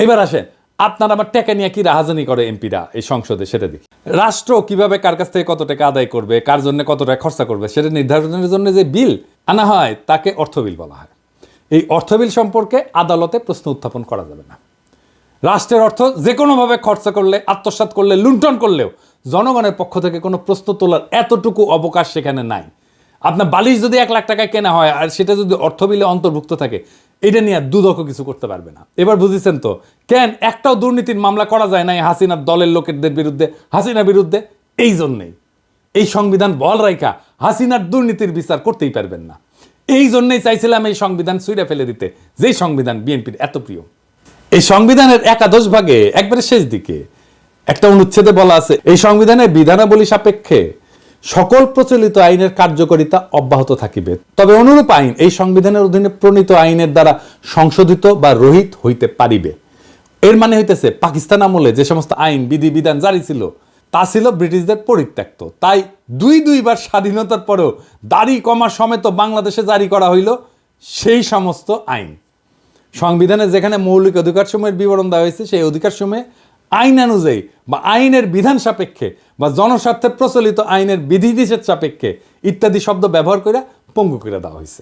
এবার আসেন, আপনার আমার টাকা নিয়ে কি রাহাজানি করে এমপিরা এই সংসদে, সেটা দেখি। রাষ্ট্র কিভাবে কার কাছ থেকে কত টাকা আদায় করবে, কার জন্য কত টাকা খরচা করবে, সেটা নির্ধারণের জন্য যে বিল আনা হয় তাকে অর্থ বিল বলা হয়। এই অর্থ বিল সম্পর্কে আদালতে প্রশ্ন উত্থাপন করা যাবে না। রাষ্ট্রের অর্থ যে কোনোভাবে খরচা করলে, আত্মসাৎ করলে, লুণ্ঠন করলেও জনগণের পক্ষ থেকে কোনো প্রশ্ন তোলার এতটুকু অবকাশ সেখানে নাই। আপনার বালিশ যদি 1 লাখ টাকায় কেনা হয় আর সেটা যদি অর্থ বিলে অন্তর্ভুক্ত থাকে, এটা নিয়ে দুদক কিছু করতে পারবে না। এবার বুঝেছেন তো কেন একটাও দুর্নীতির মামলা করা যায় না হাসিনার দলের লোকেদের বিরুদ্ধে, হাসিনার বিরুদ্ধে? এই জন্যেই এই সংবিধান বল রাইখা হাসিনার দুর্নীতির বিচার করতেই পারবেন না। এই জন্যই চাইছিলাম এই সংবিধান ছুঁড়ে ফেলে দিতে, যেই সংবিধান বিএনপির এত প্রিয়। এই সংবিধানের 11 ভাগে একবারে শেষ দিকে একটা অনুচ্ছেদে বলা আছে, এই সংবিধানের বিধানাবলী সাপেক্ষে সকল প্রচলিত আইনের কার্যকারিতা অব্যাহত থাকিবে, তবে অনুরূপ আইন এই সংবিধানের অধীনে প্রণীত আইনের দ্বারা সংশোধিত বা রহিত হইতে পারিবে। এর মানে হইতেছে পাকিস্তান আমলে যে সমস্ত আইন বিধি বিধান জারি ছিল তা ছিল ব্রিটিশদের পরিত্যক্ত, তাই দুইবার স্বাধীনতার পরেও দাড়ি কমা সমেত বাংলাদেশে জারি করা হইল সেই সমস্ত আইন। সংবিধানে যেখানে মৌলিক অধিকার সমূহের বিবরণ দেওয়া হয়েছে, সেই অধিকার সমূহে আইন অনুযায়ী বা আইনের বিধান সাপেক্ষে বা জনস্বার্থে প্রচলিত আইনের বিধিনিষেধ সাপেক্ষে ইত্যাদি শব্দ ব্যবহার করে পঙ্গু করে দেওয়া হয়েছে।